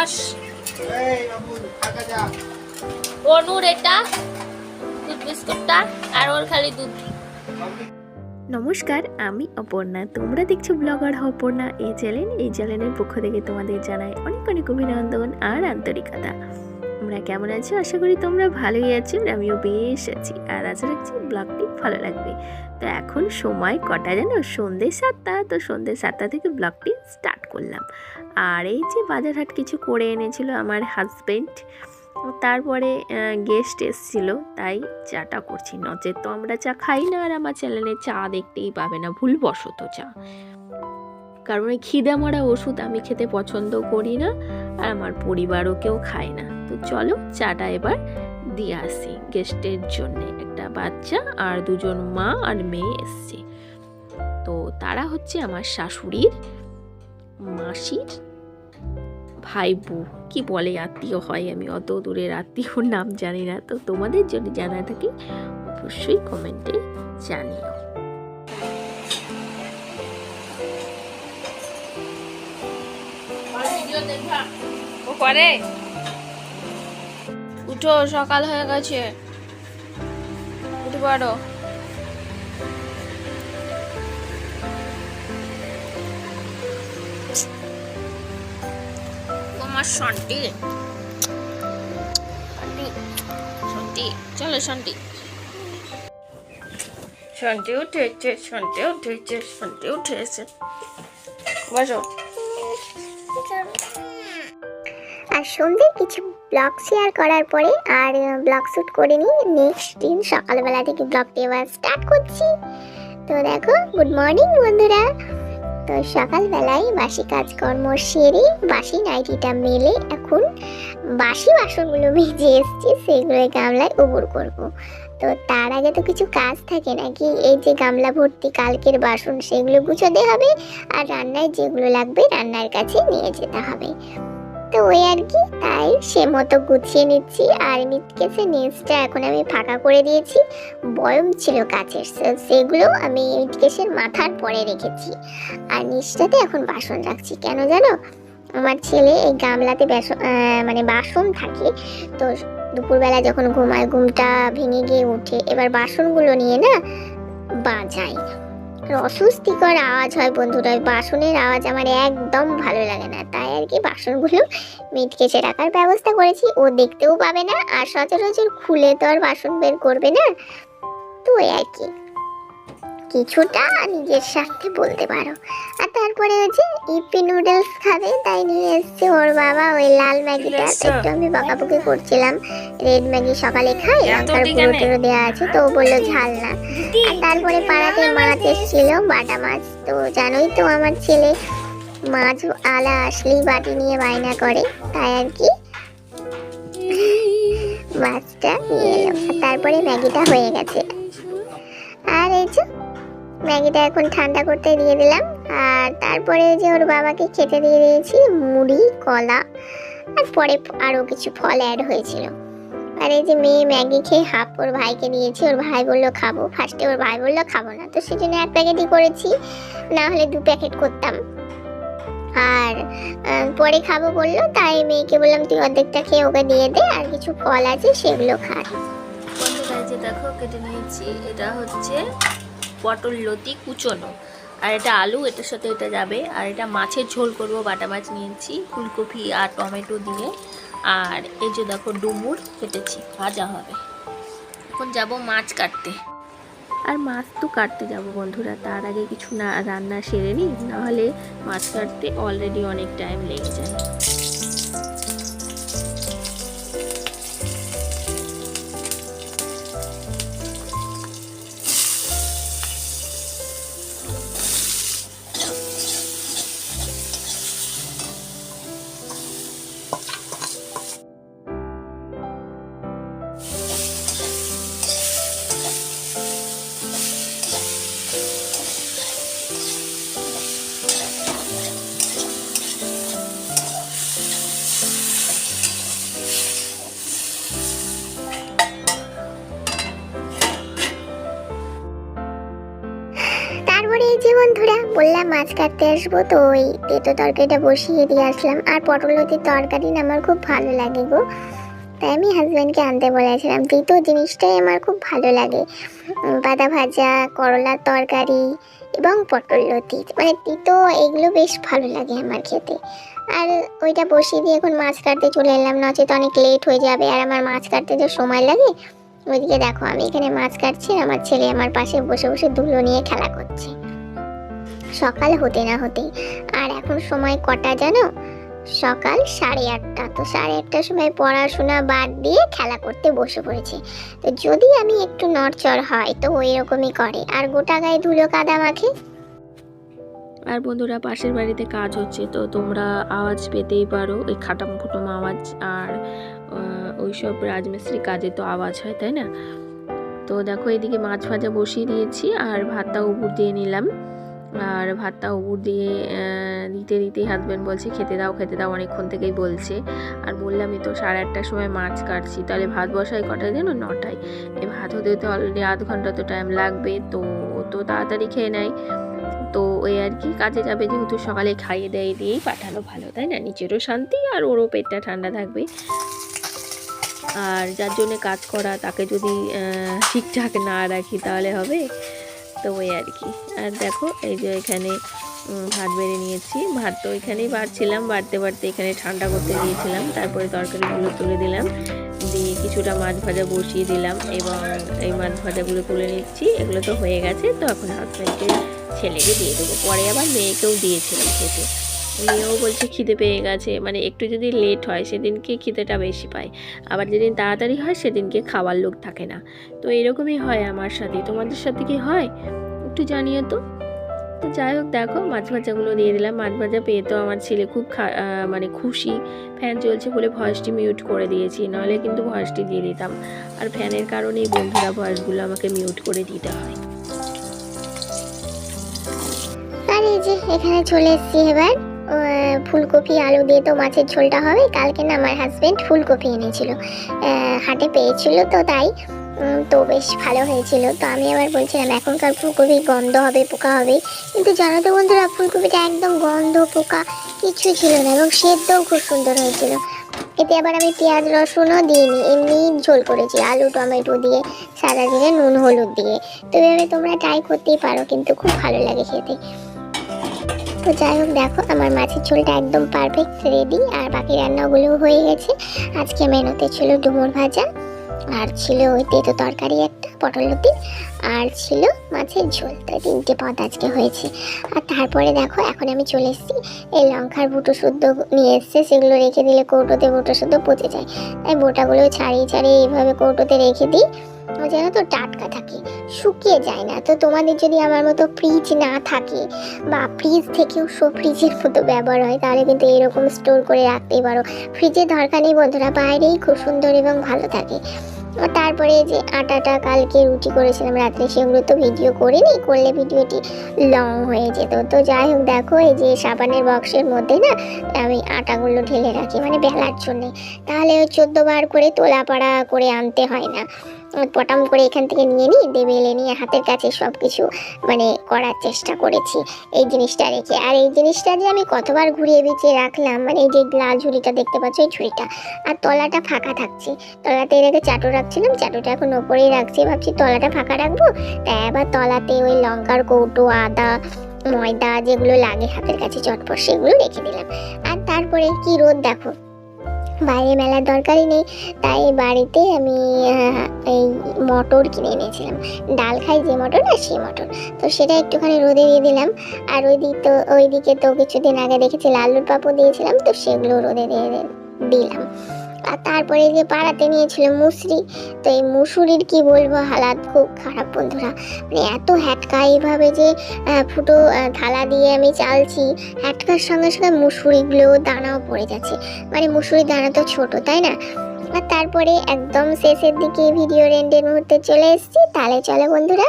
বস। অনুর এটা দুধ বিস্কুটটা আর ওর খালি দুধ। নমস্কার, আমি অপর্ণা। তোমরা দেখছো ব্লগার অপর্ণা এই চ্যানেলের পক্ষ থেকে তোমাদের জানাই অনেক অনেক অভিনন্দন আর আন্তরিকতা। তোমরা কেমন আছো? আশা করি তোমরা ভালোই আছো, আমিও বেশ আছি। আর আশা রাখছি ব্লগটি ভালো লাগবে। তো এখন সময় কটা জানো? সন্ধ্যে 7টা। তো সন্ধ্যে 7টা থেকে ব্লগটি স্টার্ট করলাম। আর এই যে বাজারহাট কিছু করে এনেছিল আমার হাজব্যান্ড, তারপরে গেস্ট এসেছিল, তাই চাটা করছি। নচেত তো আমরা চা খাই না, আর আমার চ্যানেলে চা দেখতেই পাবে না, ভুলবশত চা। কারণ ওই খিদে মরা ওষুধ আমি খেতে পছন্দ করি না, আর আমার পরিবারও কেউ খায় না। তো চলো চাটা এবার দিয়ে আসি গেস্টের জন্য। একটা বাচ্চা আর দুজন মা আর মেয়ে এসছে। তো তারা হচ্ছে আমার শাশুড়ির মাসির ভাইবু, কি বলে আত্মীয় হয়, আমি অত দূরের আত্মীয়র নাম জানি না। তো তোমাদের যদি জানা থাকে অবশ্যই কমেন্টে জানিও। উঠো, সকাল হয়ে গেছে, উঠে পারো। তোমার শান্তি শান্তি, চলো শান্তি। শান্তি উঠেছে, শান্তি উঠেছে, শান্তি উঠেছে। বসো। আর সন্ধ্যে কিছু ব্লগ শেয়ার করার পরে আর ব্লগ শ্যুট করে নিই। নেক্সট দিন সকালবেলা থেকে ব্লগটি এবার স্টার্ট করছি। তো দেখো, গুড মর্নিং বন্ধুরা। তো সকালবেলায় বাসি কাজকর্ম সেরে বাসি নাইটিটা মেলে এখন বাসি বাসনগুলো ভেজে এসছি, সেগুলো গামলায় উবুর করব। তো তার আগে তো কিছু কাজ থাকে নাকি, এই যে গামলা ভর্তি কালকের বাসন সেগুলো গুছোতে হবে, আর রান্নায় যেগুলো লাগবে রান্নার কাছে নিয়ে যেতে হবে। তো ওই আর কি, তাই সে মতো গুছিয়ে নিচ্ছি। আর মিটকেসের নিচটা এখন আমি ফাঁকা করে দিয়েছি, বয়ম ছিল কাচের, সেগুলো আমি মিটকেসের মাথার পরে রেখেছি। আর নিচটাতে এখন বাসন রাখছি। কেন জানো, আমার ছেলে এই গামলাতে বাসন থাকে, তো দুপুরবেলা যখন ঘুমায় ঘুমটা ভেঙে গিয়ে উঠে, এবার বাসনগুলো নিয়ে না বাজায়, অস্বস্তিকর আওয়াজ হয় বন্ধুরা। বাসনের আওয়াজ আমার একদম ভালো লাগে না, তাই আর কি বাসনগুলো মিটকেসে রাখার ব্যবস্থা করেছি। ও দেখতেও পাবে না, আর সচরাচর খুলে তো আর বাসন বের করবে না। তো ওই আর কি, কিছুটা নিজের স্বার্থে বলতে পারো। আর তারপরে ওই যে ইপি নুডলস খাবে, তাই নিয়ে এসছে ওর বাবা ওই লাল ম্যাগিটা। একটু আমি বকাবকি করছিলাম, রেড ম্যাগি সকালে খাই, লঙ্কার গুঁড়ো টুড়ো দেওয়া আছে, তো ও বললো ঝাল না। আর তারপরে পাড়াতে মাছ এসেছিল, বাটা মাছ। তো জানোই তো আমার ছেলে মাছ আলা আসলেই বাটি নিয়ে বায়না করে, তাই আর কি মাছটা নিয়ে এলাম। আর তারপরে ম্যাগিটা হয়ে গেছে। আর এই যে ম্যাগিটা এখন ঠান্ডা করতে দিয়ে দিলাম। আর তারপরে যে ওর বাবাকে খেতে দিয়ে দিয়েছি মুড়ি, কলা, আর পরে আরও কিছু ফল অ্যাড হয়েছিল। আর এই যে মেয়ে ম্যাগি খেয়ে হাফ ওর ভাইকে দিয়েছি, ওর ভাই বললো খাবো। ফার্স্টে ওর ভাই বললো খাবো না, তো সেজন্য 1 প্যাকেটই করেছি, না হলে 2 প্যাকেট করতাম। আর পরে খাবো বললো, তাই মেয়েকে বললাম তুই অর্ধেকটা খেয়ে ওকে দিয়ে দে, আর কিছু ফল আছে সেগুলো খা। বন্ধুরা যে দেখো কেটে নিয়েছি, এটা হচ্ছে পটল লতি কুচোনো, আর এটা আলু, এটার সাথে এটা যাবে। আর এটা মাছের ঝোল করব, বাটা মাছ নিয়েছি ফুলকপি আর টমেটো দিয়ে। আর এই যে দেখো ডুমুর কেটেছি, ভাজা হবে। এখন যাব মাছ কাটতে। আর মাছ তো কাটতে যাব বন্ধুরা, তার আগে কিছু না রান্না সেরে নিই, নাহলে মাছ কাটতে অলরেডি অনেক টাইম লেগে যায়। এই যে বন্ধুরা বললাম মাছ কাটতে আসবো, তো ওই তেতো তরকারিটা বসিয়ে দিয়ে আসলাম। আর পটল লতির তরকারি না আমার খুব ভালো লাগে গো, তাই আমি হাজব্যান্ডকে আনতে বলেছিলাম। তিতো জিনিসটাই আমার খুব ভালো লাগে, বাদা ভাজা, করলার তরকারি এবং পটল লতি, মানে তিতো এগুলো বেশ ভালো লাগে আমার খেতে। আর ওইটা বসিয়ে দিয়ে এখন মাছ কাটতে চলে এলাম, নচেত অনেক লেট হয়ে যাবে। আর আমার মাছ কাটতে যে সময় লাগে, ওইদিকে দেখো আমি এখানে মাছ কাটছি, আমার ছেলে আমার পাশে বসে বসে ধুলো নিয়ে খেলা করছে সকাল হতে না হতেই। আর এখন সময় কটা জানো? সকাল 8:30। তো 8:30টার সময় পড়াশোনা বাদ দিয়ে খেলা করতে বসে পড়েছে। তো যদি আমি একটু নড়চড় হয় তো ওই রকমই করে, আর গোটা গায়ে ধুলো কাদা মাখে। আর বন্ধুরা পাশের বাড়িতে কাজ হচ্ছে, তো তোমরা আওয়াজ পেতেই পারো, ওই খাটাম খুটম আওয়াজ। আর ওইসব রাজমিস্ত্রি কাজে তো আওয়াজ হয়, তাই না? তো দেখো এদিকে মাছ ভাজা বসিয়ে দিয়েছি আর ভাতটা উপর দিয়ে নিলাম। আর ভাতটা উপর দিয়ে দিতে দিতেই হাজব্যান্ড বলছে খেতে দাও খেতে দাও, অনেকক্ষণ থেকেই বলছে। আর বললামই তো 8:30টার সময় মাছ কাটছি, তাহলে ভাত বসাই কটায় যেন 9টায়। এই ভাত হতে তো অলরেডি আধ ঘন্টা তো টাইম লাগবে, তো তাড়াতাড়ি খেয়ে নেয়। তো ওই আর কি, কাজে যাবে যেহেতু সকালে খাইয়ে দিয়েই পাঠানো ভালো, তাই না? নিজেরও শান্তি আর ওরও পেটটা ঠান্ডা থাকবে। আর যার জন্যে কাজ করা তাকে যদি ঠিকঠাক না রাখি তাহলে হবে? তো ওই আর কি। আর দেখো এই যে এখানে ভাত বেড়ে নিয়েছি, ভাত তো এখানেই বাড়ছিলাম, বাড়তে বাড়তে এখানে ঠান্ডা করতে দিয়েছিলাম। তারপরে তরকারিগুলো তুলে দিলাম, দিয়ে কিছুটা মাছ ভাজা বসিয়ে দিলাম এবং এই মাছ ভাজাগুলো তুলে নিচ্ছি। এগুলো তো হয়ে গেছে, তো এখন হাজব্যান্ডকে ছেলেকে দিয়ে দেবো, পরে আবার মেয়েকেও দিয়েছিলাম খেতে। মেয়েও বলছে খিদে পেয়ে গেছে, মানে একটু যদি লেট হয় সেদিনকে খিদেটা বেশি পায়, আবার যেদিন তাড়াতাড়ি হয় সেদিনকে খাওয়ার লোক থাকে না। তো এরকমই হয় আমার সাথে, তোমাদের সাথে কি হয় একটু জানিও তো। তো যাই হোক দেখো মাছ ভাজাগুলো দিয়ে দিলাম। মাছ ভাজা পেয়ে তো আমার ছেলে খুব মানে খুশি। ফ্যান চলছে বলে ভয়েসটি মিউট করে দিয়েছি, নাহলে কিন্তু ভয়েসটি দিয়ে দিতাম। আর ফ্যানের কারণেই বন্ধুরা ভয়েসগুলো আমাকে মিউট করে দিতে হয়। আর এই যে এখানে চলে এসেছি এবার ফুলকপি আলু দিয়ে তো মাছের ঝোলটা হবে। কালকে না আমার হাজবেন্ড ফুলকপি এনেছিল, হাটে পেয়েছিল, তো তাই তো বেশ ভালো হয়েছিল। তো আমি আবার বলছিলাম এখনকার ফুলকপি গন্ধ হবে, পোকা হবে, কিন্তু জানো তো বন্ধুরা ফুলকপিটা একদম গন্ধ পোকা কিছু ছিল না, এবং সেদ্ধও খুব সুন্দর হয়েছিল। এতে আবার আমি পেঁয়াজ রসুনও দিইনি, এমনি ঝোল করেছি আলু টমেটো দিয়ে, সাদা জিরে নুন হলুদ দিয়ে। তো এভাবে তোমরা ট্রাই করতেই পারো, কিন্তু খুব ভালো লাগে খেতে। তো যাই হোক দেখো আমার মাছের ঝোলটা একদম পারফেক্ট রেডি, আর বাকি রান্নাগুলো হয়ে গেছে। আজকে মেনুতে ছিল ডুমুর ভাজা, আর ছিল ওই তেতো তরকারি একটা পটল লতি, আর ছিল মাছের ঝোল। তো 3টে পদ আজকে হয়েছে। আর তারপরে দেখো এখন আমি চলে এসেছি, এই লঙ্কার বুটো শুদ্ধ নিয়ে এসছে, সেগুলো রেখে দিলে কৌটোতে বুটো শুদ্ধ পচে যায়, তাই বোটাগুলো ছাড়িয়ে ছাড়িয়ে এইভাবে কৌটোতে রেখে দিই, যেন তো টাটকা থাকে, শুকিয়ে যায় না। তো তোমাদের যদি আমার মতো ফ্রিজ না থাকে, বা ফ্রিজ থেকেও ফ্রিজের মতো ব্যবহার হয়, তাহলে কিন্তু এরকম স্টোর করে রাখতেই পারো। ফ্রিজের দরকার নেই বন্ধুরা, বাইরেই খুব সুন্দর এবং ভালো থাকে। তারপরে যে আটাটা কালকে রুটি করেছিলাম রাত্রে, সেগুলো তো ভিডিও করিনি, করলে ভিডিওটি লং হয়ে যেত। তো যাই হোক দেখো এই যে সাবানের বক্সের মধ্যে না আমি আটাগুলো ঢেলে রাখি, মানে বেলার জন্যে, তাহলে ওই 14 বার করে তোলাপাড়া করে আনতে হয় না। পটাম করে এখান থেকে নিয়ে নিই, বেলে নিয়ে হাতের কাছে সব কিছু মানে করার চেষ্টা করেছি এই জিনিসটা রেখে। আর এই জিনিসটা যে আমি কতবার ঘুরিয়ে বিছিয়ে রাখলাম, মানে এই যে লাল ঝুড়িটা দেখতে পাচ্ছ, এই ঝুড়িটা, আর তলাটা ফাঁকা থাকছে। তলাতে এর আগে চাটু রাখছিলাম, চাটুটা এখন ওপরেই রাখছি, ভাবছি তলাটা ফাঁকা রাখবো, তাই আবার তলাতে ওই লঙ্কার কৌটো, আদা, ময়দা যেগুলো লাগে হাতের কাছে চটপট, সেগুলো রেখে দিলাম। আর তারপরে কি রোদ দেখো, বাইরে মেলার দরকারই নেই, তাই বাড়িতে আমি এই মটর কিনে এনেছিলাম, ডাল খাই যে মটর না, সেই মটর, তো সেটা একটুখানি রোদে দিয়ে দিলাম। আর ওইদিকে তো কিছুদিন আগে দেখেছি আলুর পাপড় দিয়েছিলাম, তো সেগুলো রোদে দিয়ে দিলাম। আর তারপরে যে পাড়াতে নিয়েছিল মুসরি, তো এই মুসুরির কি বলবো হালাত খুব খারাপ বন্ধুরা, মানে এত হ্যাটকা, এইভাবে যে ফুটো থালা দিয়ে আমি চালছি, হ্যাটকার সঙ্গে সঙ্গে মুসুরিগুলো দানাও পড়ে যাচ্ছে, মানে মুসুরির দানা তো ছোট, তাই না? আর তারপরে একদম শেষের দিকে ভিডিও এন্ডের মুহূর্তে চলে এসেছি। তাহলে চলো বন্ধুরা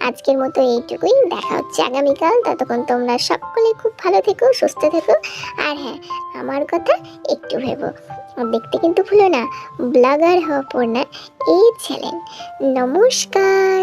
আজকের মতো এইটুকুই, দেখা হচ্ছে আগামীকাল। ততক্ষণ তোমরা সকলে খুব ভালো থেকো, সুস্থ থেকো, আর হ্যাঁ আমার কথা একটু ভেবো, দেখতে কিন্তু ভুলো না ব্লগার হওয়া পড়না এই চ্যানেল। নমস্কার।